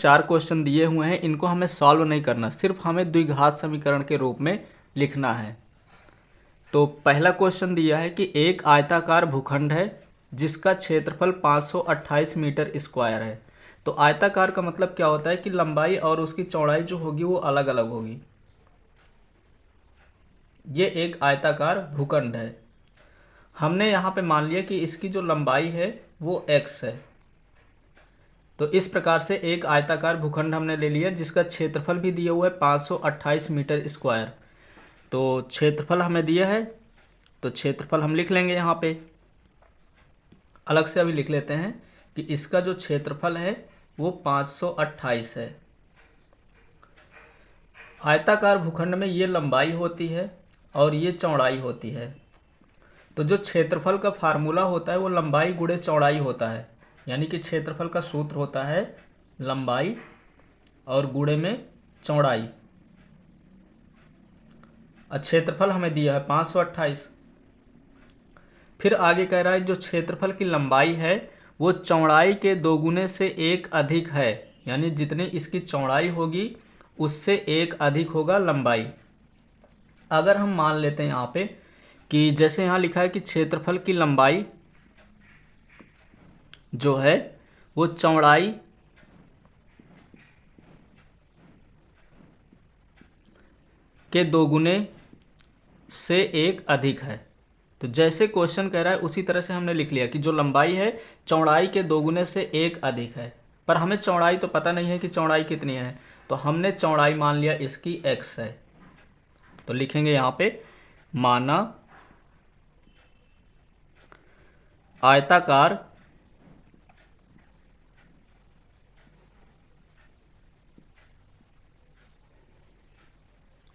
4 question दिए हुए हैं, इनको हमें सॉल्व नहीं करना, सिर्फ हमें द्विघात समीकरण के रूप में लिखना है। तो पहला क्वेश्चन दिया है कि एक आयताकार भूखंड है जिसका क्षेत्रफल 528 मीटर स्क्वायर है। तो आयताकार का मतलब क्या होता है कि लंबाई और उसकी चौड़ाई जो होगी वो अलग अलग होगी। ये एक आयताकार भूखंड है। हमने यहाँ पे मान लिया कि इसकी जो लंबाई है वो x है। तो इस प्रकार से एक आयताकार भूखंड हमने ले लिया जिसका क्षेत्रफल भी दिया हुआ है 528 मीटर स्क्वायर। तो क्षेत्रफल हमें दिया है, तो क्षेत्रफल हम लिख लेंगे यहाँ पे। अलग से अभी लिख लेते हैं कि इसका जो क्षेत्रफल है वो 528 है। आयताकार भूखंड में ये लंबाई होती है और ये चौड़ाई होती है। तो जो क्षेत्रफल का फार्मूला होता है वो लंबाई गुणे चौड़ाई होता है, यानी कि क्षेत्रफल का सूत्र होता है लंबाई और गुणे में चौड़ाई। क्षेत्रफल हमें दिया है 528। फिर आगे कह रहा है जो क्षेत्रफल की लंबाई है वो चौड़ाई के दोगुने से एक अधिक है, यानी जितनी इसकी चौड़ाई होगी उससे एक अधिक होगा लंबाई। अगर हम मान लेते हैं यहाँ पे कि जैसे यहाँ लिखा है कि क्षेत्रफल की लंबाई जो है वो चौड़ाई के दोगुने से एक अधिक है। तो जैसे क्वेश्चन कह रहा है उसी तरह से हमने लिख लिया कि जो लंबाई है चौड़ाई के दोगुने से एक अधिक है। पर हमें चौड़ाई तो पता नहीं है कि चौड़ाई कितनी है, तो हमने चौड़ाई मान लिया इसकी x है। तो लिखेंगे यहाँ पे माना आयताकार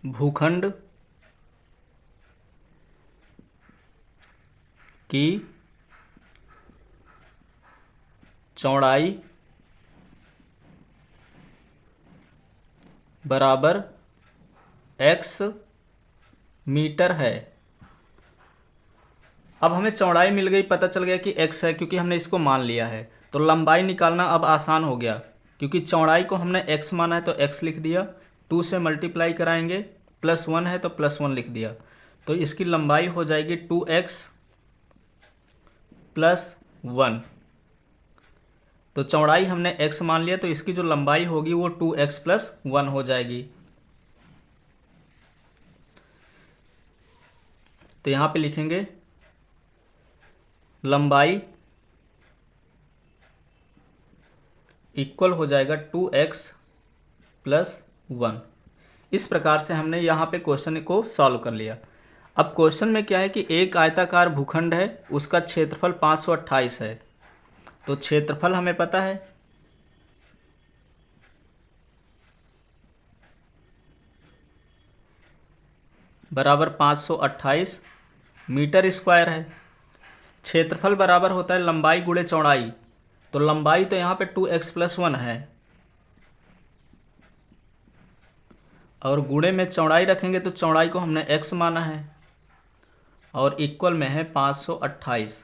भूखंड की चौड़ाई बराबर x मीटर है। अब हमें चौड़ाई मिल गई, पता चल गया कि x है क्योंकि हमने इसको मान लिया है। तो लंबाई निकालना अब आसान हो गया, क्योंकि चौड़ाई को हमने x माना है तो x लिख दिया, 2 से मल्टीप्लाई कराएंगे, +1 है तो +1 लिख दिया। तो इसकी लंबाई हो जाएगी 2x + 1। तो चौड़ाई हमने x मान लिया तो इसकी जो लंबाई होगी वो 2x + 1 हो जाएगी। तो यहाँ पे लिखेंगे लंबाई इक्वल हो जाएगा 2x + 1। इस प्रकार से हमने यहाँ पे क्वेश्चन को सॉल्व कर लिया। अब क्वेश्चन में क्या है कि एक आयताकार भूखंड है, उसका क्षेत्रफल 528 है। तो क्षेत्रफल हमें पता है, बराबर 528 मीटर स्क्वायर है। क्षेत्रफल बराबर होता है लंबाई गुणे चौड़ाई। तो लंबाई तो यहाँ पे 2x + 1 है और गुणे में चौड़ाई रखेंगे तो चौड़ाई को हमने x माना है और इक्वल में है 528।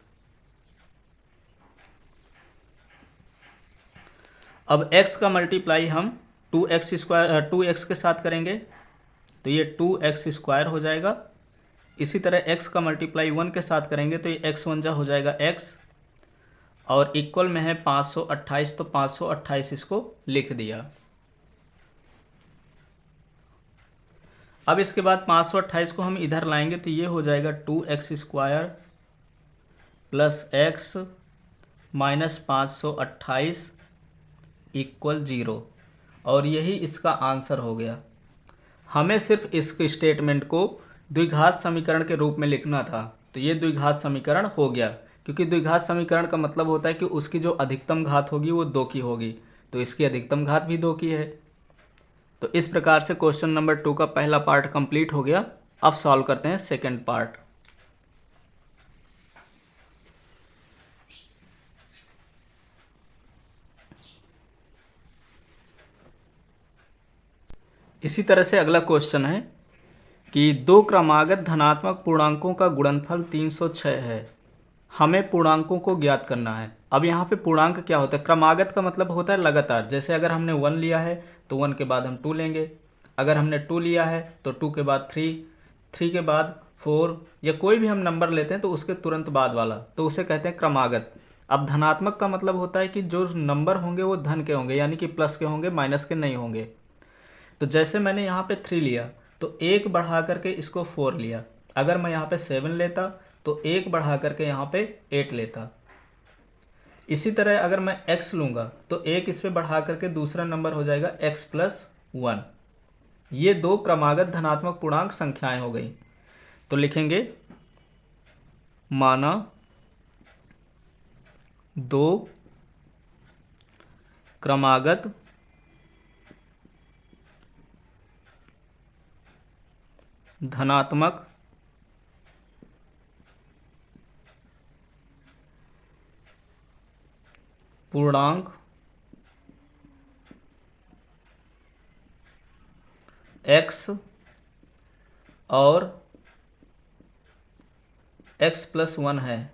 अब x का मल्टीप्लाई हम 2x के साथ करेंगे तो ये 2x² हो जाएगा। इसी तरह x का मल्टीप्लाई 1 के साथ करेंगे तो ये x1 जा हो जाएगा x और इक्वल में है 528। तो 528 इसको लिख दिया। अब इसके बाद 528 को हम इधर लाएंगे तो ये हो जाएगा 2x² + x - 528 = 0 और यही इसका आंसर हो गया। हमें सिर्फ इस स्टेटमेंट को द्विघात समीकरण के रूप में लिखना था, तो ये द्विघात समीकरण हो गया। क्योंकि द्विघात समीकरण का मतलब होता है कि उसकी जो अधिकतम घात होगी वो 2 की होगी, तो इसकी अधिकतम घात भी 2 की है। तो इस प्रकार से क्वेश्चन नंबर 2 का पहला पार्ट कंप्लीट हो गया। अब सॉल्व करते हैं सेकंड पार्ट। इसी तरह से अगला क्वेश्चन है कि 2 क्रमागत धनात्मक पूर्णांकों का गुणनफल 306 है। हमें पूर्णांकों को ज्ञात करना है। अब यहाँ पे पूर्णांक क्या होता है, क्रमागत का मतलब होता है लगातार। जैसे अगर हमने 1 लिया है तो 1 के बाद हम 2 लेंगे, अगर हमने 2 लिया है तो 2 के बाद 3, 3 के बाद 4, या कोई भी हम नंबर लेते हैं तो उसके तुरंत बाद वाला, तो उसे कहते हैं क्रमागत। अब धनात्मक का मतलब होता है कि जो नंबर होंगे वो धन के होंगे, यानी कि प्लस के होंगे, माइनस के नहीं होंगे। तो जैसे मैंने यहाँ पे 3 लिया तो 1 बढ़ा करके इसको 4 लिया। अगर मैं यहाँ पे 7 लेता तो 1 बढ़ा करके यहाँ पे 8 लेता। इसी तरह अगर मैं x लूँगा तो 1 इस पे बढ़ा करके दूसरा नंबर हो जाएगा x+1। ये दो क्रमागत धनात्मक पूर्णांक संख्याएं हो गई। तो लिखेंगे माना दो क्रमागत धनात्मक पूर्णांक x और x+1 है।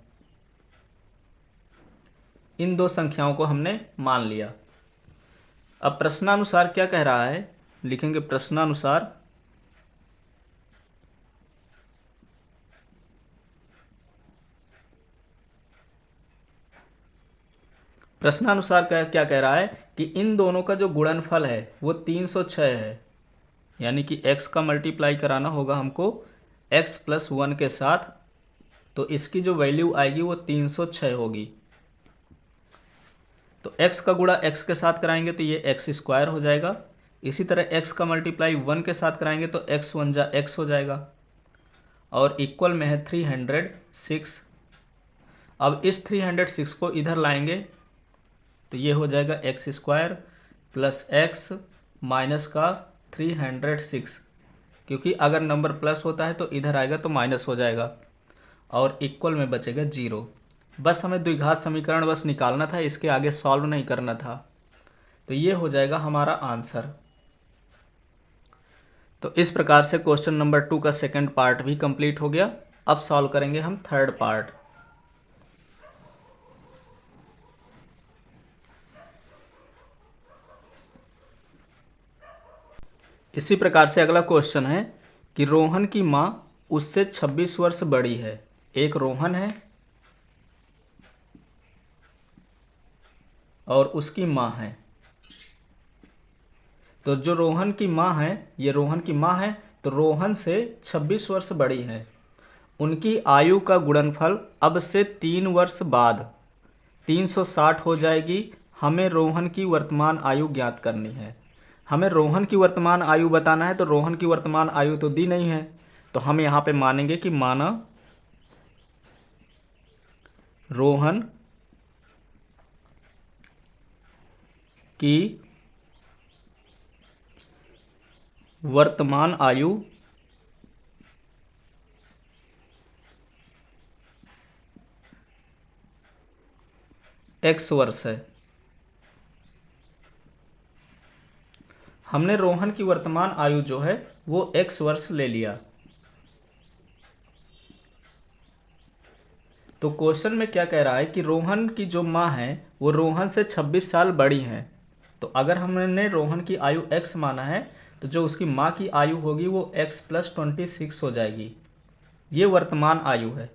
इन दो संख्याओं को हमने मान लिया। अब प्रश्नानुसार क्या कह रहा है, लिखेंगे प्रश्नानुसार क्या कह रहा है कि इन दोनों का जो गुणनफल है वो 306 है, यानी कि x का मल्टीप्लाई कराना होगा हमको x+1 के साथ, तो इसकी जो वैल्यू आएगी वो 306 होगी। तो x का गुणा x के साथ कराएंगे तो ये x² हो जाएगा। इसी तरह x का मल्टीप्लाई 1 के साथ कराएंगे तो x1 जा x हो जाएगा, और इक्वल में है 306। अब इस 306 को इधर लाएंगे तो ये हो जाएगा x² प्लस x माइनस का 306, क्योंकि अगर नंबर प्लस होता है तो इधर आएगा तो माइनस हो जाएगा, और इक्वल में बचेगा 0। बस हमें द्विघात समीकरण बस निकालना था, इसके आगे सॉल्व नहीं करना था। तो ये हो जाएगा हमारा आंसर। तो इस प्रकार से क्वेश्चन नंबर 2 का सेकंड पार्ट भी कंप्लीट हो गया। अब सॉल्व करेंगे हम थर्ड पार्ट। इसी प्रकार से अगला क्वेश्चन है कि रोहन की माँ उससे 26 वर्ष बड़ी है। एक रोहन है और उसकी माँ है। तो जो रोहन की माँ है, ये रोहन की माँ है, तो रोहन से 26 वर्ष बड़ी है। उनकी आयु का गुणनफल अब से 3 वर्ष बाद 360 हो जाएगी। हमें रोहन की वर्तमान आयु ज्ञात करनी है। हमें रोहन की वर्तमान आयु बताना है, तो रोहन की वर्तमान आयु तो दी नहीं है, तो हम यहाँ पे मानेंगे कि माना रोहन की वर्तमान आयु x वर्ष है। हमने रोहन की वर्तमान आयु जो है वो x वर्ष ले लिया। तो क्वेश्चन में क्या कह रहा है कि रोहन की जो माँ है वो रोहन से 26 साल बड़ी हैं। तो अगर हमने रोहन की आयु x माना है तो जो उसकी माँ की आयु होगी वो x+26 हो जाएगी। ये वर्तमान आयु है।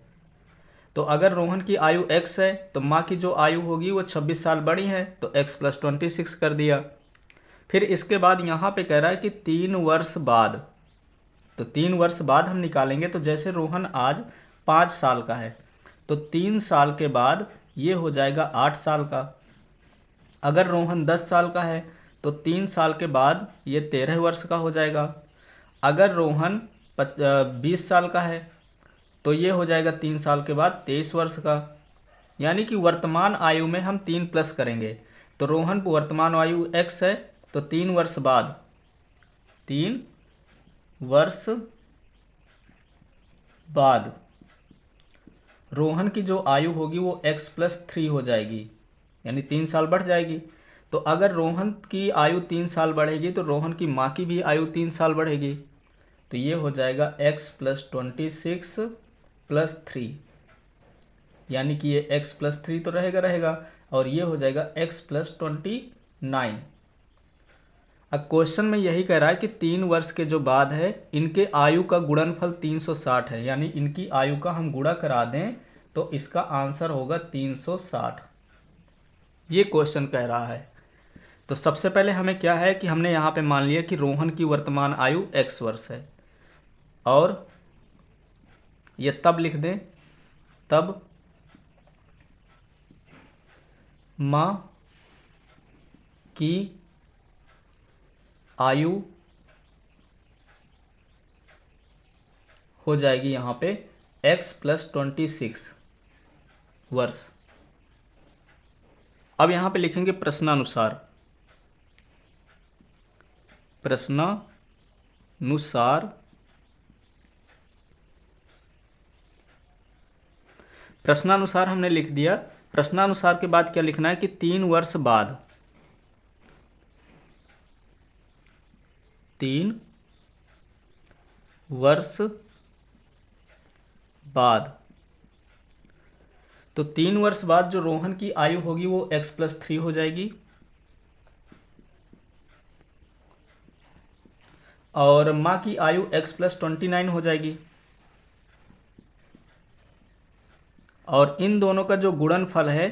तो अगर रोहन की आयु x है तो माँ की जो आयु होगी वो 26 साल बड़ी है, तो x+26 कर दिया। फिर इसके बाद यहाँ पे कह रहा है कि 3 वर्ष बाद, तो 3 वर्ष बाद हम निकालेंगे। तो जैसे रोहन आज 5 साल का है तो 3 साल के बाद ये हो जाएगा 8 साल का। अगर रोहन 10 साल का है तो 3 साल के बाद ये 13 वर्ष का हो जाएगा। अगर रोहन 20 साल का है तो ये हो जाएगा 3 साल के बाद 23 वर्ष का। यानी कि वर्तमान आयु में हम 3 प्लस करेंगे। तो रोहन वर्तमान आयु x है, तो 3 वर्ष बाद 3 वर्ष बाद रोहन की जो आयु होगी वो x+3 हो जाएगी, यानी 3 साल बढ़ जाएगी। तो अगर रोहन की आयु 3 साल बढ़ेगी तो रोहन की माँ की भी आयु 3 साल बढ़ेगी। तो ये हो जाएगा x+26 + 3, यानी कि ये x प्लस 3 तो रहेगा और ये हो जाएगा x प्लस 29। अब क्वेश्चन में यही कह रहा है कि 3 वर्ष के जो बाद है इनके आयु का गुणनफल 360 है, यानी इनकी आयु का हम गुणा करा दें तो इसका आंसर होगा 360। ये क्वेश्चन कह रहा है। तो सबसे पहले हमें क्या है कि हमने यहाँ पे मान लिया कि रोहन की वर्तमान आयु x वर्ष है, और ये तब लिख दें तब माँ की आयु हो जाएगी यहाँ पे x प्लस 26 वर्ष। अब यहाँ पे लिखेंगे प्रश्नानुसार। प्रश्नानुसार हमने लिख दिया। प्रश्नानुसार के बाद क्या लिखना है कि 3 वर्ष बाद, 3 वर्ष बाद, तो 3 वर्ष बाद जो रोहन की आयु होगी वो x प्लस 3 हो जाएगी, और माँ की आयु x प्लस 29 हो जाएगी, और इन दोनों का जो गुणनफल है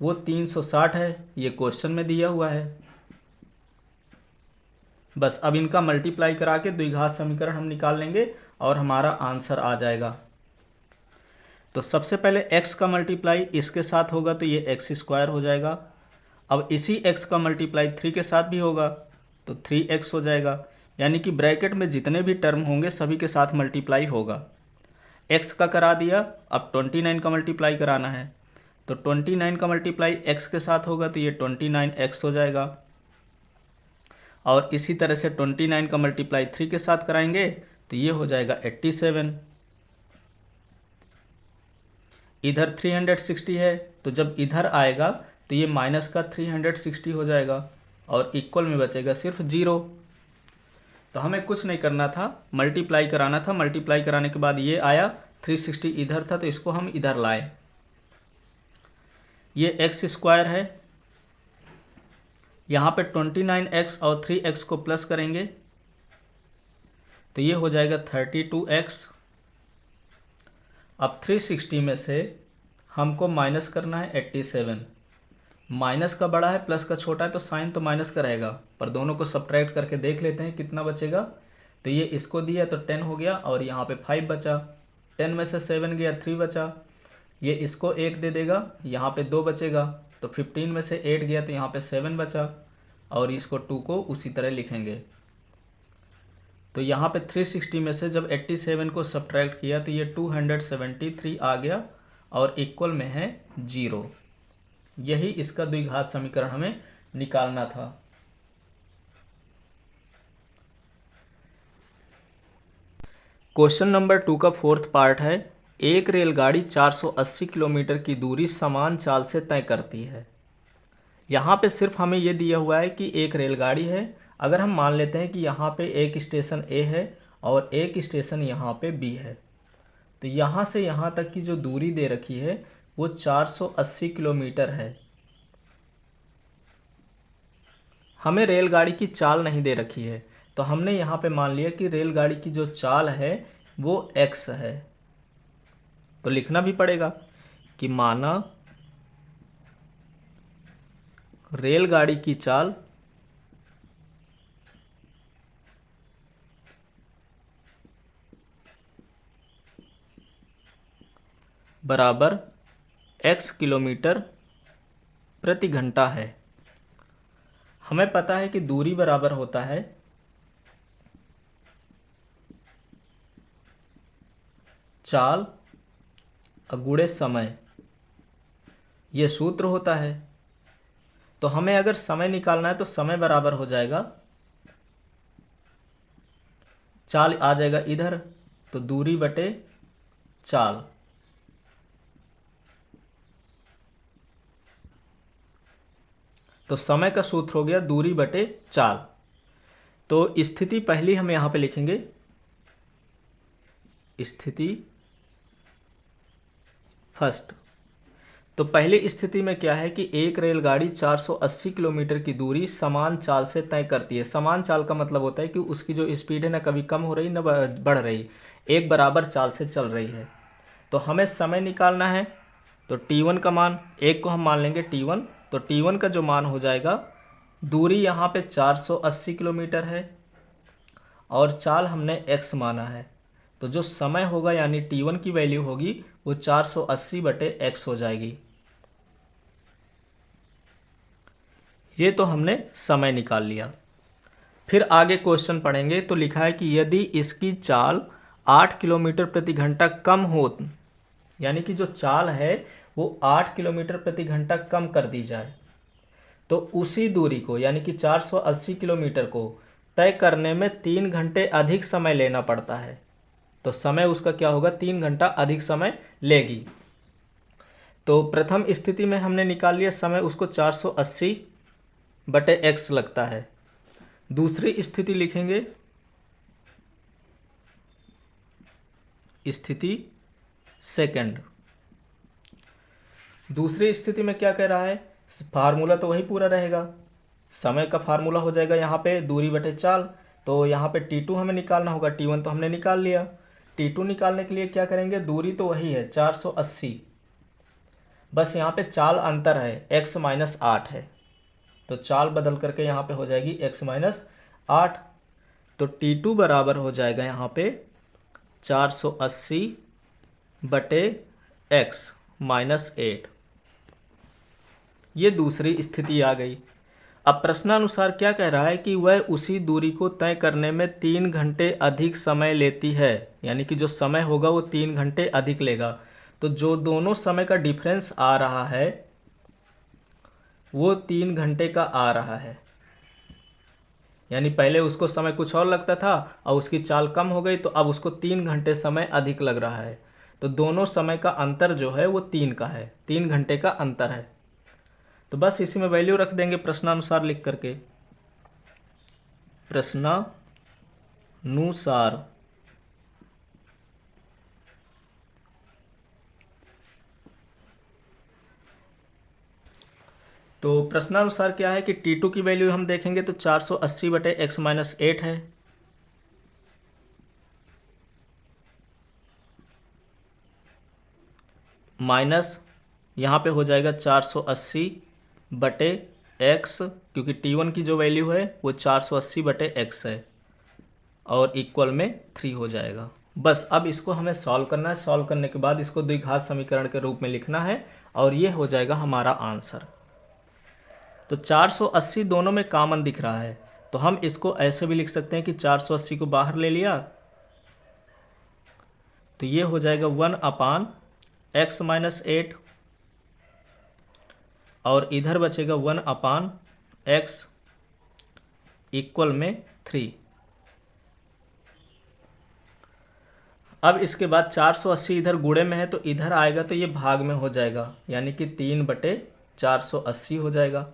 वो 360 है। ये क्वेश्चन में दिया हुआ है। बस अब इनका मल्टीप्लाई करा के द्विघात समीकरण हम निकाल लेंगे और हमारा आंसर आ जाएगा। तो सबसे पहले x का मल्टीप्लाई इसके साथ होगा तो ये x स्क्वायर हो जाएगा। अब इसी x का मल्टीप्लाई 3 के साथ भी होगा तो 3x हो जाएगा, यानी कि ब्रैकेट में जितने भी टर्म होंगे सभी के साथ मल्टीप्लाई होगा। x का करा दिया, अब 29 का मल्टीप्लाई कराना है तो 29 का मल्टीप्लाई x के साथ होगा तो ये 29x हो जाएगा, और इसी तरह से 29 का मल्टीप्लाई 3 के साथ कराएंगे तो ये हो जाएगा 87। इधर 360 है तो जब इधर आएगा तो ये माइनस का 360 हो जाएगा और इक्वल में बचेगा सिर्फ 0। तो हमें कुछ नहीं करना था, मल्टीप्लाई कराना था। मल्टीप्लाई कराने के बाद ये आया, 360 इधर था तो इसको हम इधर लाए। ये x स्क्वायर है, यहाँ पे 29x और 3x को प्लस करेंगे तो ये हो जाएगा 32x। अब 360 में से हमको माइनस करना है 87। माइनस का बड़ा है प्लस का छोटा है तो साइन तो माइनस का रहेगा, पर दोनों को सब्ट्रैक्ट करके देख लेते हैं कितना बचेगा। तो ये इसको दिया तो 10 हो गया और यहाँ पे 5 बचा। 10 में से 7 गया 3 बचा, ये इसको 1 दे देगा, यहाँ पे 2 बचेगा। तो 15 में से 8 गया तो यहाँ पे 7 बचा, और इसको 2 को उसी तरह लिखेंगे। तो यहाँ पे 360 में से जब 87 को सब्ट्रैक्ट किया तो ये 273 आ गया और इक्वल में है 0। यही इसका द्विघात समीकरण हमें निकालना था। क्वेश्चन नंबर 2 का 4th पार्ट है। एक रेलगाड़ी 480 किलोमीटर की दूरी समान चाल से तय करती है। यहाँ पे सिर्फ हमें ये दिया हुआ है कि एक रेलगाड़ी है। अगर हम मान लेते हैं कि यहाँ पे एक स्टेशन A है और एक स्टेशन यहाँ पे B है, तो यहाँ से यहाँ तक की जो दूरी दे रखी है वो 480 किलोमीटर है। हमें रेलगाड़ी की चाल नहीं दे रखी है, तो हमने यहाँ पे मान लिया कि रेलगाड़ी की जो चाल है वो x है। तो लिखना भी पड़ेगा कि माना रेलगाड़ी की चाल बराबर x किलोमीटर प्रति घंटा है। हमें पता है कि दूरी बराबर होता है चाल गुणे समय, ये सूत्र होता है। तो हमें अगर समय निकालना है तो समय बराबर हो जाएगा, चाल आ जाएगा इधर तो दूरी बटे चाल। तो समय का सूत्र हो गया दूरी बटे चाल। तो स्थिति पहली हम यहां पे लिखेंगे, स्थिति फर्स्ट। तो पहली स्थिति में क्या है कि एक रेलगाड़ी 480 किलोमीटर की दूरी समान चाल से तय करती है। समान चाल का मतलब होता है कि उसकी जो स्पीड है ना कभी कम हो रही ना बढ़ रही, एक बराबर चाल से चल रही है। तो हमें समय निकालना है, तो t1 का मान, एक को हम मान लेंगे t1, तो t1 का जो मान हो जाएगा, दूरी यहाँ पे 480 किलोमीटर है और चाल हमने x माना है, तो जो समय होगा यानी t1 की वैल्यू होगी वो 480/x हो जाएगी। ये तो हमने समय निकाल लिया। फिर आगे क्वेश्चन पढ़ेंगे तो लिखा है कि यदि इसकी चाल 8 किलोमीटर प्रति घंटा कम हो, यानी कि जो चाल है वो 8 किलोमीटर प्रति घंटा कम कर दी जाए, तो उसी दूरी को यानी कि 480 किलोमीटर को तय करने में 3 घंटे अधिक समय लेना पड़ता है। तो समय उसका क्या होगा, 3 घंटा अधिक समय लेगी। तो प्रथम स्थिति में हमने निकाल लिया समय, उसको 480/x लगता है। दूसरी स्थिति लिखेंगे, स्थिति सेकंड। दूसरी स्थिति में क्या कह रहा है, फार्मूला तो वही पूरा रहेगा, समय का फार्मूला हो जाएगा यहाँ पे दूरी बटे चाल। तो यहाँ पे t2 हमें निकालना होगा, t1 तो हमने निकाल लिया। t2 निकालने के लिए क्या करेंगे, दूरी तो वही है 480, बस यहाँ पे चाल अंतर है, x - 8 है, तो चाल बदल करके यहाँ पे हो जाएगी x - 8। तो t2 बराबर हो जाएगा यहाँ पे 480/x - 8। ये दूसरी स्थिति आ गई। अब प्रश्नानुसार क्या कह रहा है कि वह उसी दूरी को तय करने में 3 घंटे अधिक समय लेती है, यानी कि जो समय होगा वो 3 घंटे अधिक लेगा। तो जो दोनों समय का डिफरेंस आ रहा है वो 3 घंटे का आ रहा है, यानी पहले उसको समय कुछ और लगता था और उसकी चाल कम हो गई तो अब उसको 3 घंटे समय अधिक लग रहा है। तो दोनों समय का अंतर जो है वो 3 का है, 3 घंटे का अंतर है। तो बस इसी में वैल्यू रख देंगे प्रश्नानुसार लिख करके, प्रश्नानुसार तो प्रश्नानुसार क्या है कि t2 की वैल्यू हम देखेंगे तो 480/x - 8 है, माइनस यहाँ पे हो जाएगा 480/x, क्योंकि t1 की जो वैल्यू है वो 480/x है, और इक्वल में 3 हो जाएगा। बस अब इसको हमें सॉल्व करना है, सॉल्व करने के बाद इसको द्विघात समीकरण के रूप में लिखना है और ये हो जाएगा हमारा आंसर। तो 480 दोनों में कॉमन दिख रहा है, तो हम इसको ऐसे भी लिख सकते हैं कि 480 को बाहर ले लिया तो ये हो जाएगा 1/x - 8, और इधर बचेगा 1/x इक्वल में 3। अब इसके बाद 480 इधर गुणे में है तो इधर आएगा तो ये भाग में हो जाएगा, यानी कि 3/480 हो जाएगा।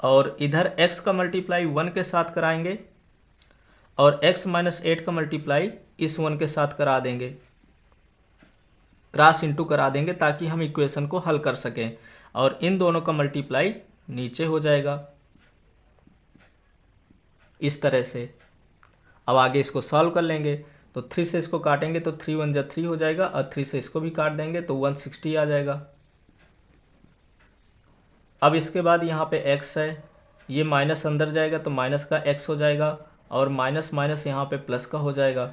और इधर x का मल्टीप्लाई 1 के साथ कराएंगे और x - 8 का मल्टीप्लाई इस 1 के साथ करा देंगे, क्रॉस इंटू करा देंगे ताकि हम इक्वेशन को हल कर सकें, और इन दोनों का मल्टीप्लाई नीचे हो जाएगा इस तरह से। अब आगे इसको सॉल्व कर लेंगे तो 3 से इसको काटेंगे तो 3 1 जा 3 हो जाएगा, और 3 से इसको भी काट देंगे तो 160 आ जाएगा। अब इसके बाद यहाँ पे x है, ये माइनस अंदर जाएगा तो माइनस का x हो जाएगा, और माइनस माइनस यहाँ पे प्लस का हो जाएगा।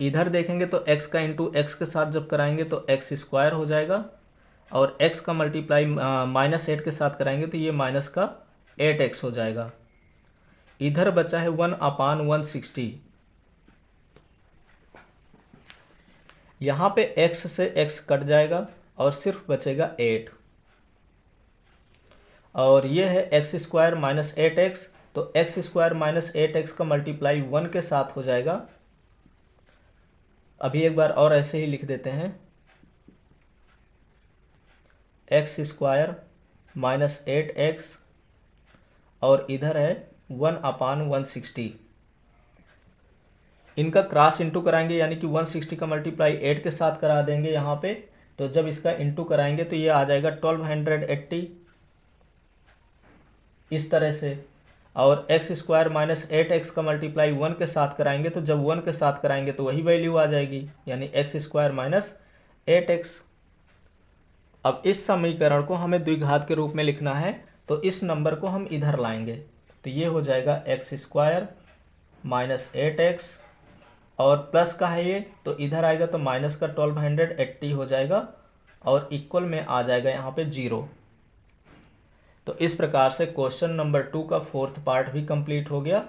इधर देखेंगे तो x का इंटू एक्स के साथ जब कराएंगे तो x² हो जाएगा, और x का मल्टीप्लाई -8 के साथ कराएंगे तो ये माइनस का 8x हो जाएगा। इधर बचा है 1/160, यहाँ पे x से x कट जाएगा और सिर्फ बचेगा 8, और ये है x² - 8x, तो x² - 8x का मल्टीप्लाई 1 के साथ हो जाएगा। अभी एक बार और ऐसे ही लिख देते हैं, x² - 8x, और इधर है 1/160। इनका क्रॉस इंटू कराएंगे, यानी कि 160 का मल्टीप्लाई 8 के साथ करा देंगे यहाँ पे, तो जब इसका इंटू कराएंगे तो ये आ जाएगा 1280 इस तरह से। और एक्स स्क्वायर माइनस 8x का मल्टीप्लाई 1 के साथ कराएंगे तो जब 1 के साथ कराएंगे तो वही वैल्यू आ जाएगी, यानी एक्स स्क्वायर माइनस 8x। अब इस समीकरण को हमें द्विघात के रूप में लिखना है, तो इस नंबर को हम इधर लाएंगे, तो ये हो जाएगा एक्स स्क्वायर माइनस 8x, और प्लस का है ये तो इधर आएगा तो माइनस का 1280 हो जाएगा, और इक्वल में आ जाएगा यहाँ पे 0। तो इस प्रकार से क्वेश्चन नंबर 2 का 4th पार्ट भी कंप्लीट हो गया।